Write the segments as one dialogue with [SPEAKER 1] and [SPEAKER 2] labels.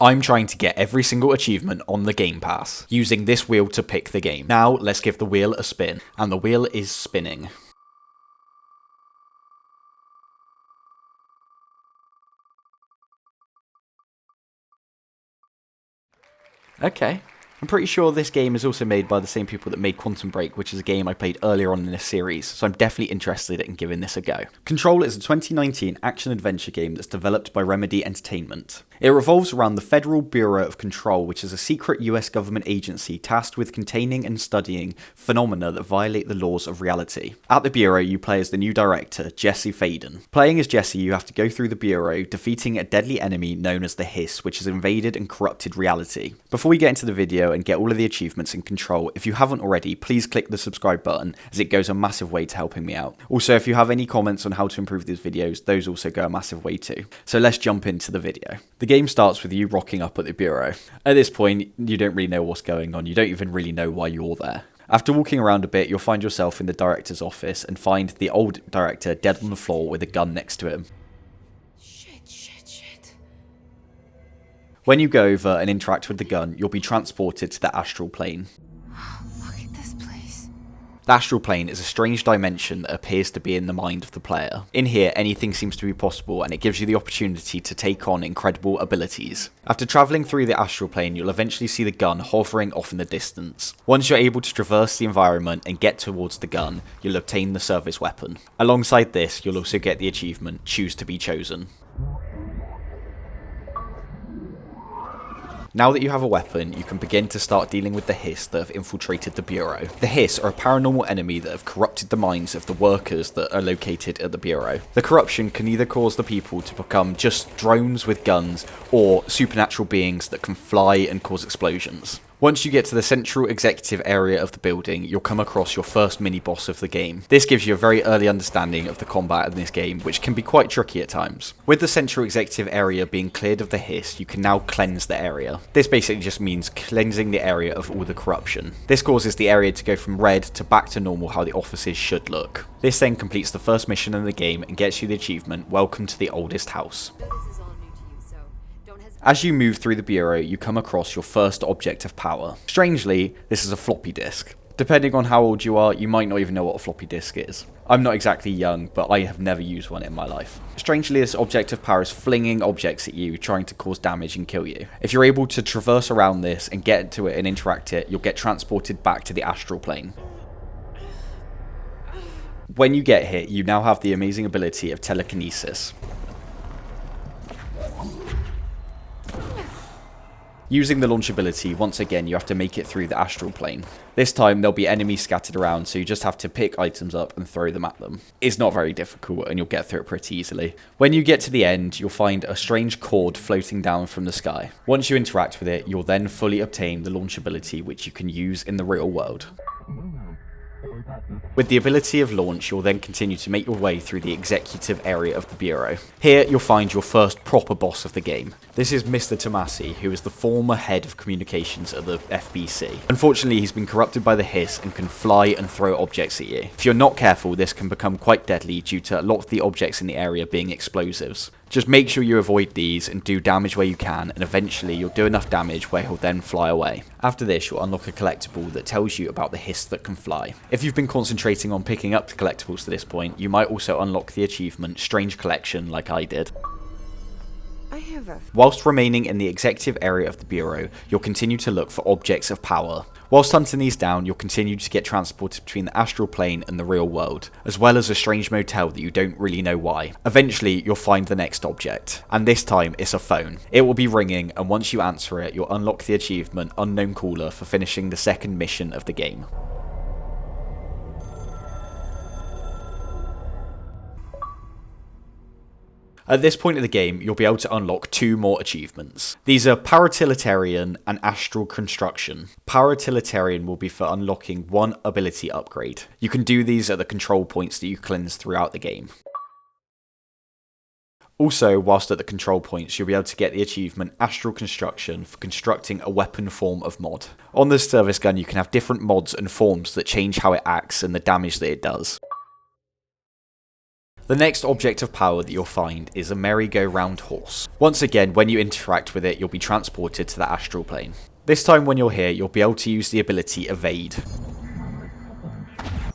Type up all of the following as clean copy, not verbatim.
[SPEAKER 1] I'm trying to get every single achievement on the Game Pass, using this wheel to pick the game. Now, let's give the wheel a spin. And the wheel is spinning. Okay. I'm pretty sure this game is also made by the same people that made Quantum Break, which is a game I played earlier on in this series, so I'm definitely interested in giving this a go. Control is a 2019 action-adventure game that's developed by Remedy Entertainment. It revolves around the Federal Bureau of Control, which is a secret US government agency tasked with containing and studying phenomena that violate the laws of reality. At the Bureau, you play as the new director, Jesse Faden. Playing as Jesse, you have to go through the Bureau, defeating a deadly enemy known as the Hiss, which has invaded and corrupted reality. Before we get into the video and get all of the achievements in Control, if you haven't already, please click the subscribe button, as it goes a massive way to helping me out. Also, if you have any comments on how to improve these videos, those also go a massive way too. So let's jump into the video. The game starts with you rocking up at the Bureau. At this point, you don't really know what's going on, you don't even really know why you're there. After walking around a bit, you'll find yourself in the director's office and find the old director dead on the floor with a gun next to him. When you go over and interact with the gun, you'll be transported to the astral plane.
[SPEAKER 2] Look at this place.
[SPEAKER 1] The astral plane is a strange dimension that appears to be in the mind of the player. In here, anything seems to be possible, and it gives you the opportunity to take on incredible abilities. After travelling through the astral plane, you'll eventually see the gun hovering off in the distance. Once you're able to traverse the environment and get towards the gun, you'll obtain the service weapon. Alongside this, you'll also get the achievement, Choose to be Chosen. Now that you have a weapon, you can begin to start dealing with the Hiss that have infiltrated the Bureau. The Hiss are a paranormal enemy that have corrupted the minds of the workers that are located at the Bureau. The corruption can either cause the people to become just drones with guns, or supernatural beings that can fly and cause explosions. Once you get to the central executive area of the building, you'll come across your first mini-boss of the game. This gives you a very early understanding of the combat in this game, which can be quite tricky at times. With the central executive area being cleared of the Hiss, you can now cleanse the area. This basically just means cleansing the area of all the corruption. This causes the area to go from red to back to normal how the offices should look. This then completes the first mission in the game and gets you the achievement, Welcome to the Oldest House. As you move through the Bureau, you come across your first object of power. Strangely, this is a floppy disk. Depending on how old you are, you might not even know what a floppy disk is. I'm not exactly young, but I have never used one in my life. Strangely, this object of power is flinging objects at you, trying to cause damage and kill you. If you're able to traverse around this and get to it and interact it, you'll get transported back to the astral plane. When you get hit, you now have the amazing ability of telekinesis. Using the launch ability, once again you have to make it through the astral plane. This time there'll be enemies scattered around, so you just have to pick items up and throw them at them. It's not very difficult and you'll get through it pretty easily. When you get to the end, you'll find a strange cord floating down from the sky. Once you interact with it, you'll then fully obtain the launch ability, which you can use in the real world. With the ability of launch, you'll then continue to make your way through the executive area of the Bureau. Here, you'll find your first proper boss of the game. This is Mr. Tomasi, who is the former head of communications at the FBC. Unfortunately, he's been corrupted by the Hiss and can fly and throw objects at you. If you're not careful, this can become quite deadly due to a lot of the objects in the area being explosives. Just make sure you avoid these and do damage where you can, and eventually you'll do enough damage where he'll then fly away. After this, you'll unlock a collectible that tells you about the Hiss that can fly. If you've been concentrating on picking up the collectibles to this point, you might also unlock the achievement Strange Collection like I did. Whilst remaining in the executive area of the Bureau, you'll continue to look for objects of power. Whilst hunting these down, you'll continue to get transported between the astral plane and the real world, as well as a strange motel that you don't really know why. Eventually, you'll find the next object, and this time it's a phone. It will be ringing, and once you answer it, you'll unlock the achievement Unknown Caller for finishing the second mission of the game. At this point in the game, you'll be able to unlock 2 more achievements. These are Paratitilitarian and Astral Construction. Paratitilitarian will be for unlocking 1 ability upgrade. You can do these at the control points that you cleanse throughout the game. Also, whilst at the control points, you'll be able to get the achievement Astral Construction for constructing a weapon form of mod. On this service gun, you can have different mods and forms that change how it acts and the damage that it does. The next object of power that you'll find is a merry-go-round horse. Once again, when you interact with it, you'll be transported to the astral plane. This time when you're here, you'll be able to use the ability Evade.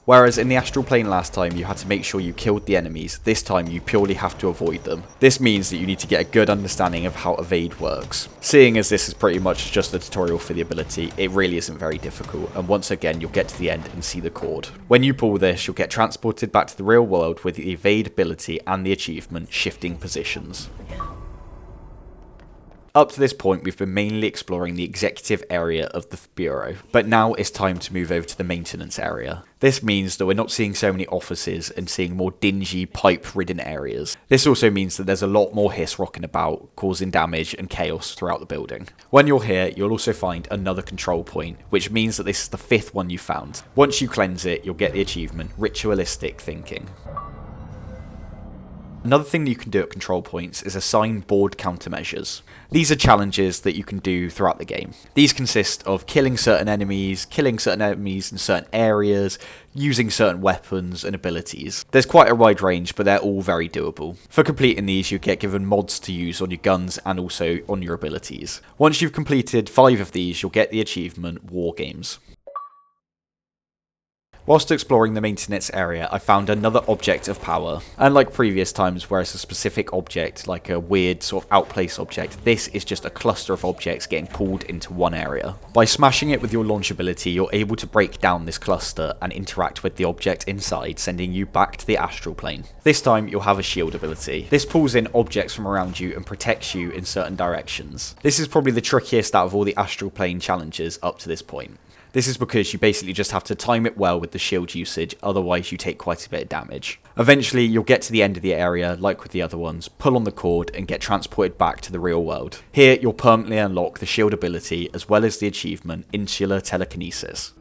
[SPEAKER 1] Whereas in the astral plane last time you had to make sure you killed the enemies, this time you purely have to avoid them. This means that you need to get a good understanding of how Evade works. Seeing as this is pretty much just a tutorial for the ability, it really isn't very difficult, and once again you'll get to the end and see the cord. When you pull this, you'll get transported back to the real world with the Evade ability and the achievement Shifting Positions. Up to this point, we've been mainly exploring the executive area of the Bureau, but now it's time to move over to the maintenance area. This means that we're not seeing so many offices and seeing more dingy, pipe-ridden areas. This also means that there's a lot more hiss rocking about, causing damage and chaos throughout the building. When you're here, you'll also find another control point, which means that this is the 5th one you found. Once you cleanse it, you'll get the achievement Ritualistic Thinking. Another thing that you can do at control points is assign board countermeasures. These are challenges that you can do throughout the game. These consist of killing certain enemies in certain areas, using certain weapons and abilities. There's quite a wide range, but they're all very doable. For completing these, you get given mods to use on your guns and also on your abilities. Once you've completed 5 of these, you'll get the achievement War Games. Whilst exploring the maintenance area, I found another object of power. Unlike previous times where it's a specific object, like a weird sort of outplace object, this is just a cluster of objects getting pulled into one area. By smashing it with your launch ability, you're able to break down this cluster and interact with the object inside, sending you back to the astral plane. This time, you'll have a shield ability. This pulls in objects from around you and protects you in certain directions. This is probably the trickiest out of all the astral plane challenges up to this point. This is because you basically just have to time it well with the shield usage, otherwise you take quite a bit of damage. Eventually, you'll get to the end of the area, like with the other ones, pull on the cord and get transported back to the real world. Here, you'll permanently unlock the shield ability, as well as the achievement Insular Telekinesis.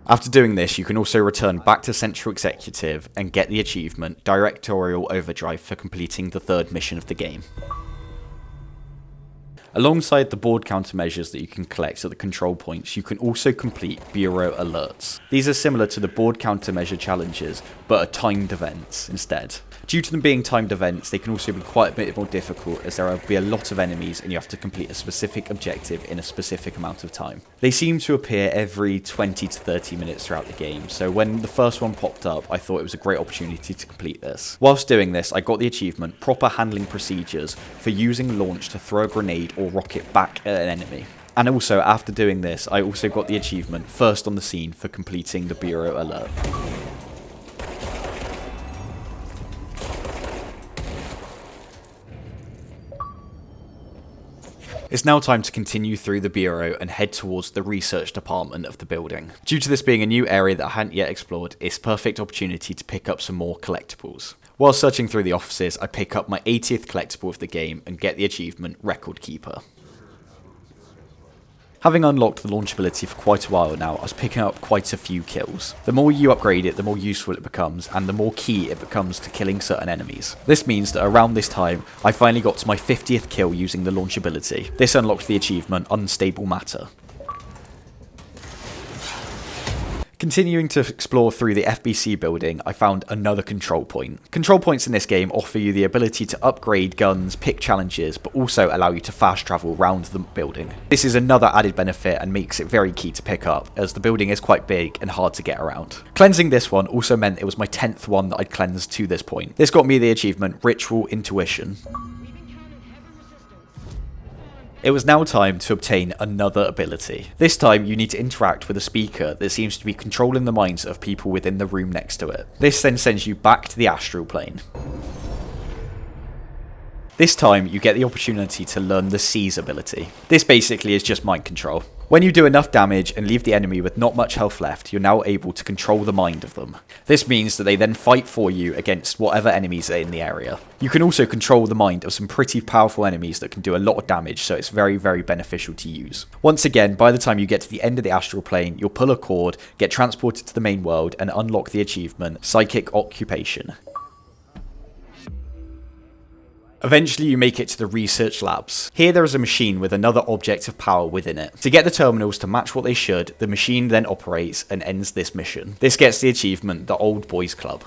[SPEAKER 1] After doing this, you can also return back to Central Executive and get the achievement Directorial Overdrive for completing the 3rd mission of the game. Alongside the board countermeasures that you can collect at the control points, you can also complete Bureau Alerts. These are similar to the board countermeasure challenges, but are timed events instead. Due to them being timed events, they can also be quite a bit more difficult, as there will be a lot of enemies and you have to complete a specific objective in a specific amount of time. They seem to appear every 20 to 30 minutes throughout the game, so when the first one popped up, I thought it was a great opportunity to complete this. Whilst doing this, I got the achievement Proper Handling Procedures for using launch to throw a grenade or rocket back at an enemy. And also, after doing this, I also got the achievement First on the Scene for completing the Bureau Alert. It's now time to continue through the Bureau and head towards the research department of the building. Due to this being a new area that I hadn't yet explored, it's a perfect opportunity to pick up some more collectibles. While searching through the offices, I pick up my 80th collectible of the game and get the achievement Record Keeper. Having unlocked the launch ability for quite a while now, I was picking up quite a few kills. The more you upgrade it, the more useful it becomes, and the more key it becomes to killing certain enemies. This means that around this time, I finally got to my 50th kill using the launch ability. This unlocked the achievement Unstable Matter. Continuing to explore through the FBC building, I found another control point. Control points in this game offer you the ability to upgrade guns, pick challenges, but also allow you to fast travel around the building. This is another added benefit and makes it very key to pick up, as the building is quite big and hard to get around. Cleansing this one also meant it was my 10th one that I'd cleansed to this point. This got me the achievement Ritual Intuition. It was now time to obtain another ability. This time you need to interact with a speaker that seems to be controlling the minds of people within the room next to it. This then sends you back to the astral plane. This time you get the opportunity to learn the Seize ability. This basically is just mind control. When you do enough damage and leave the enemy with not much health left, you're now able to control the mind of them. This means that they then fight for you against whatever enemies are in the area. You can also control the mind of some pretty powerful enemies that can do a lot of damage, so it's very, very beneficial to use. Once again, by the time you get to the end of the astral plane, you'll pull a cord, get transported to the main world, and unlock the achievement Psychic Occupation. Eventually you make it to the research labs. Here there is a machine with another object of power within it. To get the terminals to match what they should, the machine then operates and ends this mission. This gets the achievement The Old Boys Club.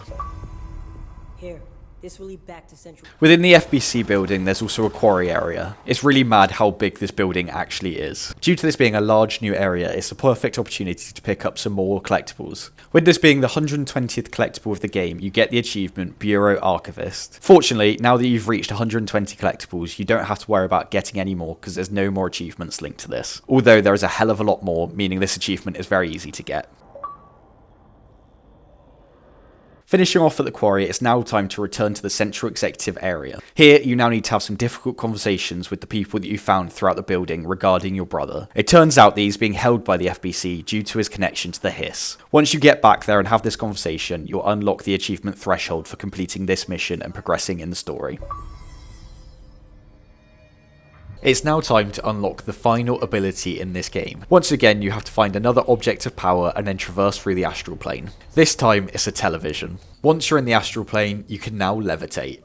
[SPEAKER 3] This will lead back to Central.
[SPEAKER 1] Within the FBC building, there's also a quarry area. It's really mad how big this building actually is. Due to this being a large new area, it's a perfect opportunity to pick up some more collectibles. With this being the 120th collectible of the game, you get the achievement Bureau Archivist. Fortunately, now that you've reached 120 collectibles, you don't have to worry about getting any more because there's no more achievements linked to this. Although there is a hell of a lot more, meaning this achievement is very easy to get. Finishing off at the quarry, it's now time to return to the central executive area. Here, you now need to have some difficult conversations with the people that you found throughout the building regarding your brother. It turns out that he's being held by the FBC due to his connection to the Hiss. Once you get back there and have this conversation, you'll unlock the achievement threshold for completing this mission and progressing in the story. It's now time to unlock the final ability in this game. Once again, you have to find another object of power and then traverse through the astral plane. This time, it's a television. Once you're in the astral plane, you can now levitate.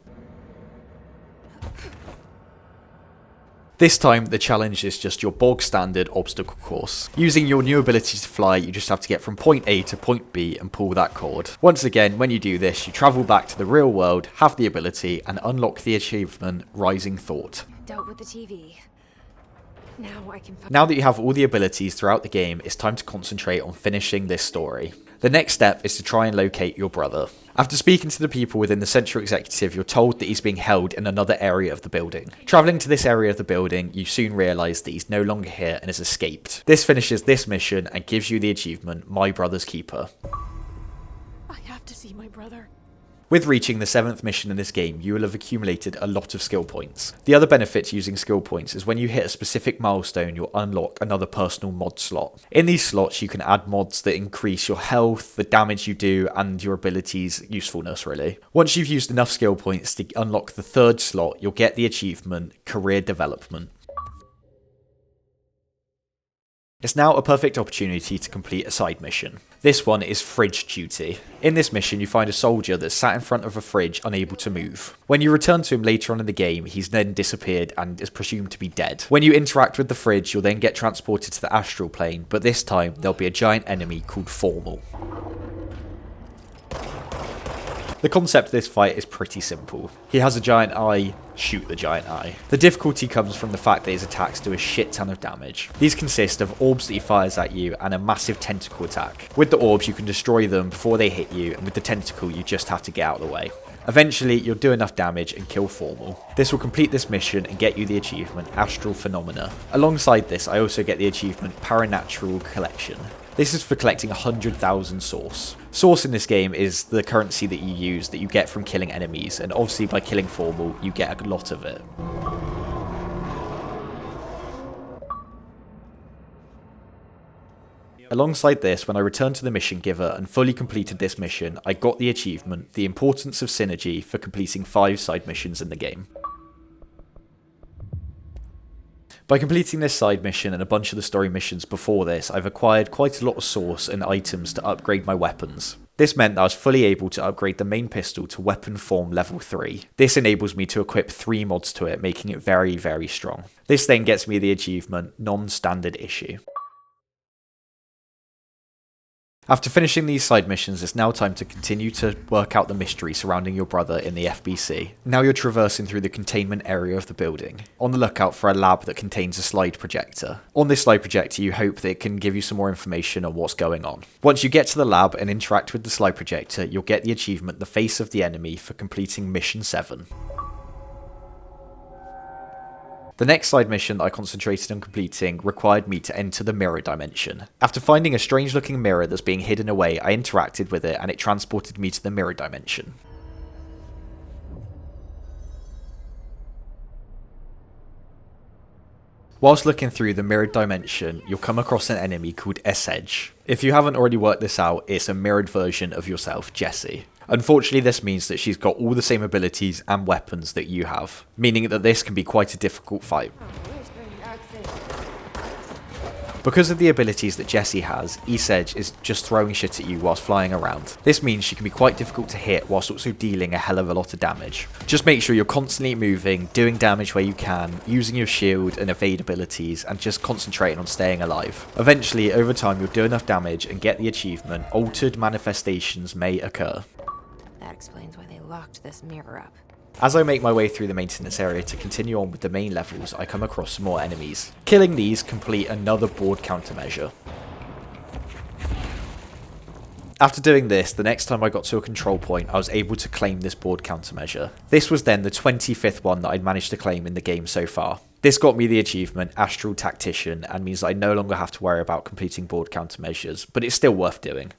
[SPEAKER 1] This time, the challenge is just your bog standard obstacle course. Using your new ability to fly, you just have to get from point A to point B and pull that cord. Once again, when you do this, you travel back to the real world, have the ability, and unlock the achievement Rising Thought.
[SPEAKER 2] Dealt with the TV.
[SPEAKER 1] Now that you have all the abilities throughout the game, it's time to concentrate on finishing this story. The next step is to try and locate your brother. After speaking to the people within the central executive, you're told that he's being held in another area of the building. Travelling to this area of the building, you soon realise that he's no longer here and has escaped. This finishes this mission and gives you the achievement My Brother's Keeper.
[SPEAKER 2] I have to see my brother.
[SPEAKER 1] With reaching the 7th mission in this game, you will have accumulated a lot of skill points. The other benefit to using skill points is when you hit a specific milestone, you'll unlock another personal mod slot. In these slots, you can add mods that increase your health, the damage you do, and your abilities' usefulness, really. Once you've used enough skill points to unlock the 3rd slot, you'll get the achievement Career Development. It's now a perfect opportunity to complete a side mission. This one is Fridge Duty. In this mission, you find a soldier that's sat in front of a fridge unable to move. When you return to him later on in the game, he's then disappeared and is presumed to be dead. When you interact with the fridge, you'll then get transported to the astral plane, but this time there'll be a giant enemy called Formal. The concept of this fight is pretty simple. He has a giant eye, shoot the giant eye. The difficulty comes from the fact that his attacks do a shit ton of damage. These consist of orbs that he fires at you and a massive tentacle attack. With the orbs you can destroy them before they hit you, and with the tentacle you just have to get out of the way. Eventually you'll do enough damage and kill Formal. This will complete this mission and get you the achievement Astral Phenomena. Alongside this I also get the achievement Paranatural Collection. This is for collecting 100,000 Source. Source in this game is the currency that you use that you get from killing enemies, and obviously by killing Formal you get a lot of it. Alongside this, when I returned to the mission giver and fully completed this mission, I got the achievement The Importance of Synergy for completing 5 side missions in the game. By completing this side mission and a bunch of the story missions before this, I've acquired quite a lot of source and items to upgrade my weapons. This meant that I was fully able to upgrade the main pistol to weapon form level 3. This enables me to equip 3 mods to it, making it very, very strong. This then gets me the achievement Non-Standard Issue. After finishing these side missions, it's now time to continue to work out the mystery surrounding your brother in the FBC. Now you're traversing through the containment area of the building, on the lookout for a lab that contains a slide projector. On this slide projector, you hope that it can give you some more information on what's going on. Once you get to the lab and interact with the slide projector, you'll get the achievement The Face of the Enemy for completing Mission 7. The next side mission that I concentrated on completing required me to enter the mirror dimension. After finding a strange looking mirror that's being hidden away, I interacted with it and it transported me to the mirror dimension. Whilst looking through the mirrored dimension, you'll come across an enemy called S-Edge. If you haven't already worked this out, it's a mirrored version of yourself, Jessie. Unfortunately, this means that she's got all the same abilities and weapons that you have, meaning that this can be quite a difficult fight. Because of the abilities that Jessie has, S-Edge is just throwing shit at you whilst flying around. This means she can be quite difficult to hit whilst also dealing a hell of a lot of damage. Just make sure you're constantly moving, doing damage where you can, using your shield and evade abilities, and just concentrating on staying alive. Eventually, over time, you'll do enough damage and get the achievement Altered Manifestations May Occur.
[SPEAKER 2] That explains why they locked this mirror up.
[SPEAKER 1] As I make my way through the maintenance area to continue on with the main levels, I come across some more enemies. Killing these complete another board countermeasure. After doing this, the next time I got to a control point, I was able to claim this board countermeasure. This was then the 25th one that I'd managed to claim in the game so far. This got me the achievement Astral Tactician and means that I no longer have to worry about completing board countermeasures, but it's still worth doing.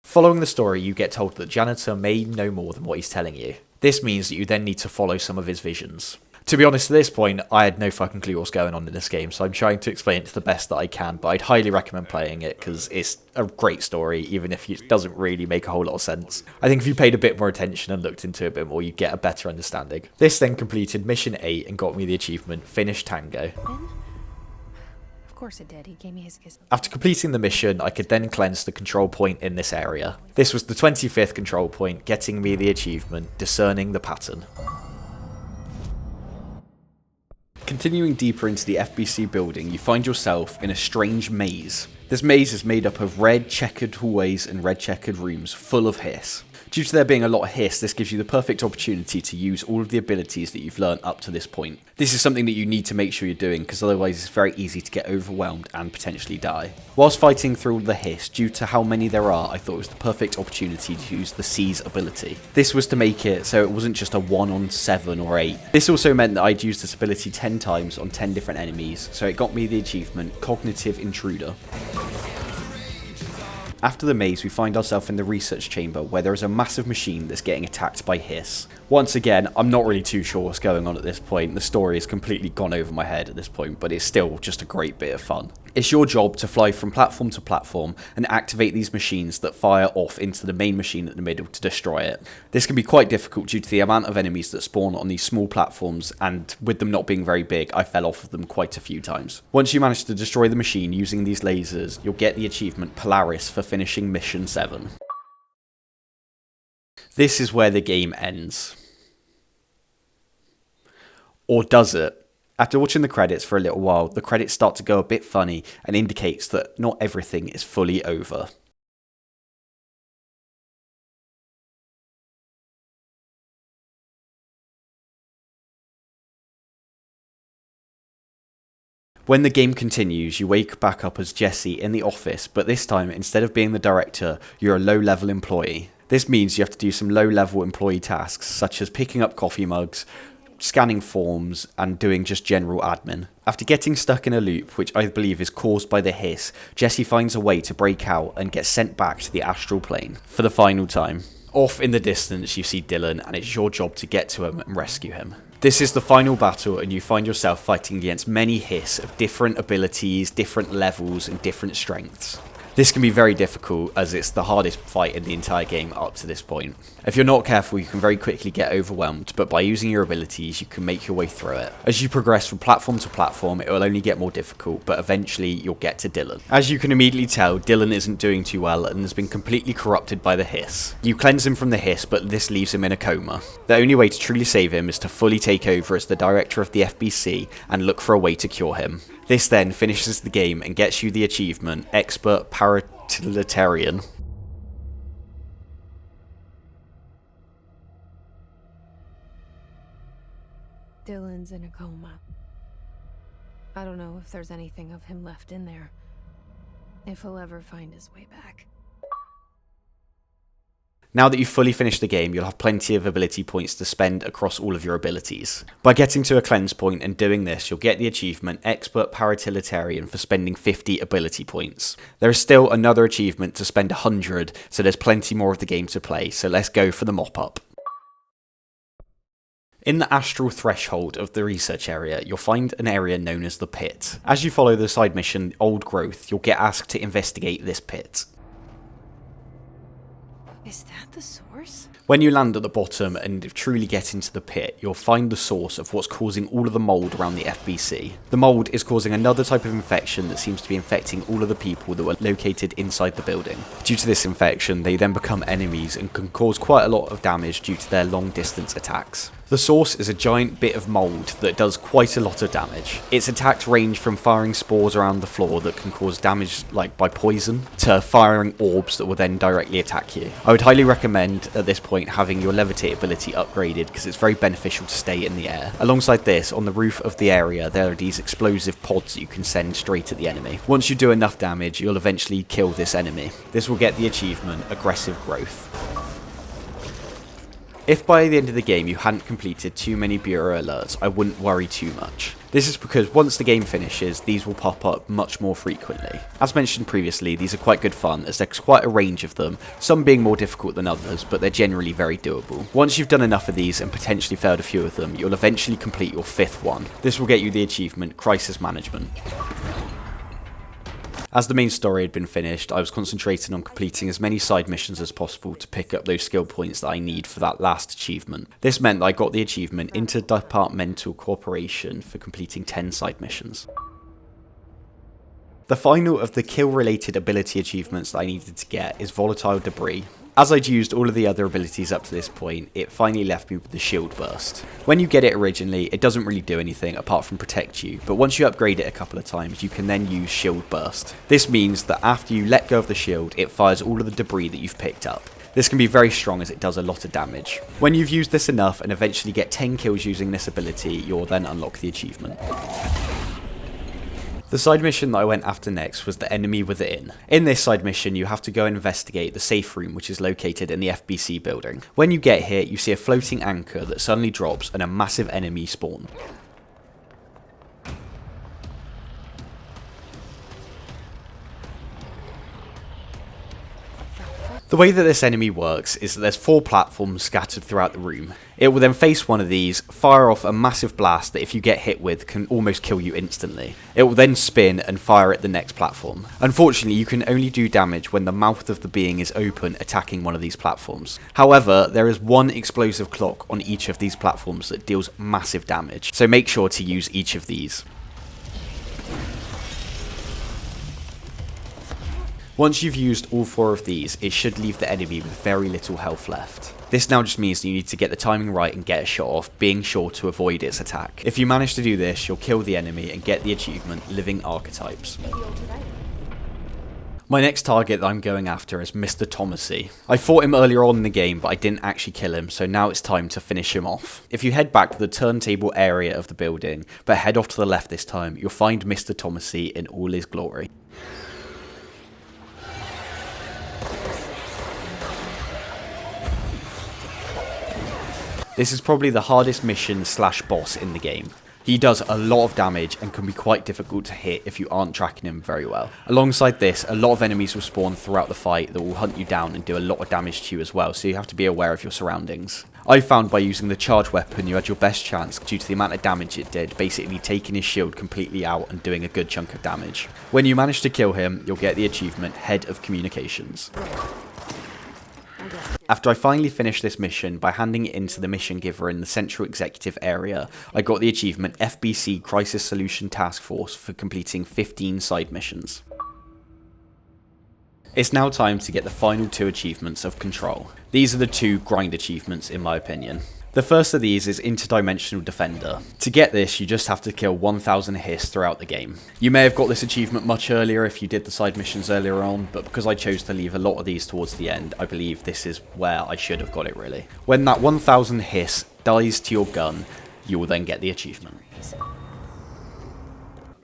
[SPEAKER 1] Following the story, you get told that the janitor may know more than what he's telling you. This means that you then need to follow some of his visions. To be honest, at this point, I had no fucking clue what's going on in this game, so I'm trying to explain it to the best that I can, but I'd highly recommend playing it, because it's a great story, even if it doesn't really make a whole lot of sense. I think if you paid a bit more attention and looked into it a bit more, you'd get a better understanding. This then completed Mission 8 and got me the achievement Finish Tango.
[SPEAKER 2] Of course it did. He gave me his kiss.
[SPEAKER 1] After completing the mission, I could then cleanse the control point in this area. This was the 25th control point, getting me the achievement Discerning the Pattern. Continuing deeper into the FBC building, you find yourself in a strange maze. This maze is made up of red checkered hallways and red checkered rooms full of hiss. Due to there being a lot of hiss, this gives you the perfect opportunity to use all of the abilities that you've learned up to this point. This is something that you need to make sure you're doing, because otherwise it's very easy to get overwhelmed and potentially die. Whilst fighting through all the hiss, due to how many there are, I thought it was the perfect opportunity to use the Seize ability. This was to make it so it wasn't just a 1 on 7 or 8. This also meant that I'd used this ability 10 times on 10 different enemies, so it got me the achievement Cognitive Intruder. After the maze, we find ourselves in the research chamber where there is a massive machine that's getting attacked by hiss. Once again, I'm not really too sure what's going on at this point. The story has completely gone over my head at this point, but it's still just a great bit of fun. It's your job to fly from platform to platform and activate these machines that fire off into the main machine in the middle to destroy it. This can be quite difficult due to the amount of enemies that spawn on these small platforms, and with them not being very big, I fell off of them quite a few times. Once you manage to destroy the machine using these lasers, you'll get the achievement Polaris for finishing Mission 7. This is where the game ends. Or does it? After watching the credits for a little while, the credits start to go a bit funny and indicates that not everything is fully over. When the game continues, you wake back up as Jesse in the office, but this time, instead of being the director, you're a low-level employee. This means you have to do some low-level employee tasks, such as picking up coffee mugs, scanning forms, and doing just general admin. After getting stuck in a loop, which I believe is caused by the hiss, Jesse finds a way to break out and get sent back to the astral plane for the final time. Off in the distance, you see Dylan, and it's your job to get to him and rescue him. This is the final battle, and you find yourself fighting against many hiss of different abilities, different levels, and different strengths. This can be very difficult, as it's the hardest fight in the entire game up to this point. If you're not careful, you can very quickly get overwhelmed, but by using your abilities, you can make your way through it. As you progress from platform to platform, it will only get more difficult, but eventually you'll get to Dylan. As you can immediately tell, Dylan isn't doing too well and has been completely corrupted by the hiss. You cleanse him from the hiss, but this leaves him in a coma. The only way to truly save him is to fully take over as the director of the FBC and look for a way to cure him. This then finishes the game and gets you the achievement Expert Paratiliterian.
[SPEAKER 2] Dylan's in a coma. I don't know if there's anything of him left in there. If he'll ever find his way back.
[SPEAKER 1] Now that you've fully finished the game, you'll have plenty of ability points to spend across all of your abilities. By getting to a cleanse point and doing this, you'll get the achievement Expert Paratiliterian for spending 50 ability points. There is still another achievement to spend 100, so there's plenty more of the game to play, so let's go for the mop-up. In the astral threshold of the research area, you'll find an area known as the pit. As you follow the side mission, Old Growth, you'll get asked to investigate this pit.
[SPEAKER 2] Is that the source?
[SPEAKER 1] When you land at the bottom and truly get into the pit, you'll find the source of what's causing all of the mould around the FBC. The mould is causing another type of infection that seems to be infecting all of the people that were located inside the building. Due to this infection, they then become enemies and can cause quite a lot of damage due to their long distance attacks. The source is a giant bit of mould that does quite a lot of damage. Its attacks range from firing spores around the floor that can cause damage like by poison, to firing orbs that will then directly attack you. I would highly recommend at this point having your levitate ability upgraded because it's very beneficial to stay in the air. Alongside this, on the roof of the area there are these explosive pods that you can send straight at the enemy. Once you do enough damage, you'll eventually kill this enemy. This will get the achievement Aggressive Growth. If by the end of the game you hadn't completed too many bureau alerts, I wouldn't worry too much. This is because once the game finishes, these will pop up much more frequently. As mentioned previously, these are quite good fun as there's quite a range of them, some being more difficult than others, but they're generally very doable. Once you've done enough of these and potentially failed a few of them, you'll eventually complete your 5th one. This will get you the achievement Crisis Management. As the main story had been finished, I was concentrating on completing as many side missions as possible to pick up those skill points that I need for that last achievement. This meant that I got the achievement Interdepartmental Cooperation for completing 10 side missions. The final of the kill-related ability achievements that I needed to get is Volatile Debris. As I'd used all of the other abilities up to this point, it finally left me with the Shield Burst. When you get it originally, it doesn't really do anything apart from protect you, but once you upgrade it a couple of times, you can then use Shield Burst. This means that after you let go of the shield, it fires all of the debris that you've picked up. This can be very strong as it does a lot of damage. When you've used this enough and eventually get 10 kills using this ability, you'll then unlock the achievement. The side mission that I went after next was the Enemy Within. In this side mission, you have to go and investigate the safe room which is located in the FBC building. When you get here, you see a floating anchor that suddenly drops and a massive enemy spawn. The way that this enemy works is that there's 4 platforms scattered throughout the room. It will then face one of these, fire off a massive blast that if you get hit with can almost kill you instantly. It will then spin and fire at the next platform. Unfortunately, you can only do damage when the mouth of the being is open attacking one of these platforms. However, there is one explosive clock on each of these platforms that deals massive damage, so make sure to use each of these. Once you've used all 4 of these, it should leave the enemy with very little health left. This now just means that you need to get the timing right and get a shot off, being sure to avoid its attack. If you manage to do this, you'll kill the enemy and get the achievement Living Archetypes. My next target that I'm going after is Mr. Thomasy. I fought him earlier on in the game, but I didn't actually kill him, so now it's time to finish him off. If you head back to the turntable area of the building, but head off to the left this time, you'll find Mr. Thomasy in all his glory. This is probably the hardest mission / boss in the game. He does a lot of damage and can be quite difficult to hit if you aren't tracking him very well. Alongside this, a lot of enemies will spawn throughout the fight that will hunt you down and do a lot of damage to you as well, so you have to be aware of your surroundings. I found by using the charge weapon you had your best chance due to the amount of damage it did, basically taking his shield completely out and doing a good chunk of damage. When you manage to kill him, you'll get the achievement Head of Communications. After I finally finished this mission by handing it in to the mission giver in the central executive area, I got the achievement FBC Crisis Solution Task Force for completing 15 side missions. It's now time to get the final 2 achievements of Control. These are the 2 grind achievements in my opinion. The first of these is Interdimensional Defender. To get this, you just have to kill 1000 hiss throughout the game. You may have got this achievement much earlier if you did the side missions earlier on, but because I chose to leave a lot of these towards the end, I believe this is where I should have got it really. When that 1000 hiss dies to your gun, you will then get the achievement.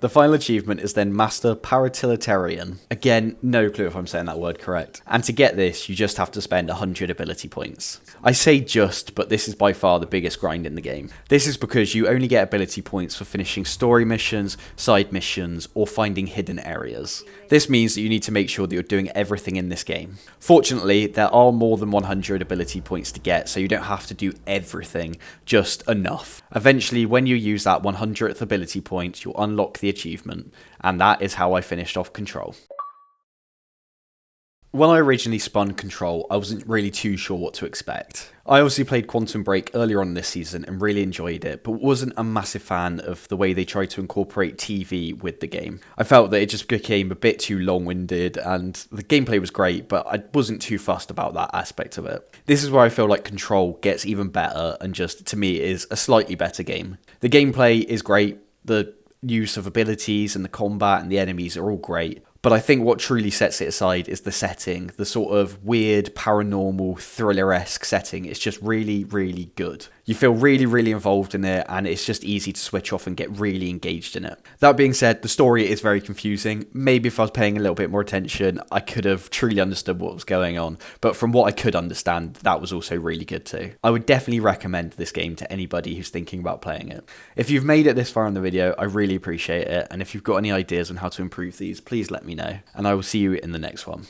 [SPEAKER 1] The final achievement is then Master Paratiliterian. Again, no clue if I'm saying that word correct. And to get this, you just have to spend 100 ability points. I say just, but this is by far the biggest grind in the game. This is because you only get ability points for finishing story missions, side missions, or finding hidden areas. This means that you need to make sure that you're doing everything in this game. Fortunately, there are more than 100 ability points to get, so you don't have to do everything, just enough. Eventually, when you use that 100th ability point, you'll unlock the achievement, and that is how I finished off Control. When I originally spun Control, I wasn't really too sure what to expect. I obviously played Quantum Break earlier on this season and really enjoyed it, but wasn't a massive fan of the way they tried to incorporate TV with the game. I felt that it just became a bit too long-winded, and the gameplay was great, but I wasn't too fussed about that aspect of it. This is where I feel like Control gets even better and just, to me, is a slightly better game. The gameplay is great, the use of abilities and the combat and the enemies are all great. But I think what truly sets it aside is the setting, the sort of weird, paranormal, thriller-esque setting. It's just really, really good. You feel really, really involved in it, and it's just easy to switch off and get really engaged in it. That being said, the story is very confusing. Maybe if I was paying a little bit more attention, I could have truly understood what was going on. But from what I could understand, that was also really good too. I would definitely recommend this game to anybody who's thinking about playing it. If you've made it this far in the video, I really appreciate it. And if you've got any ideas on how to improve these, please let me know. And I will see you in the next one.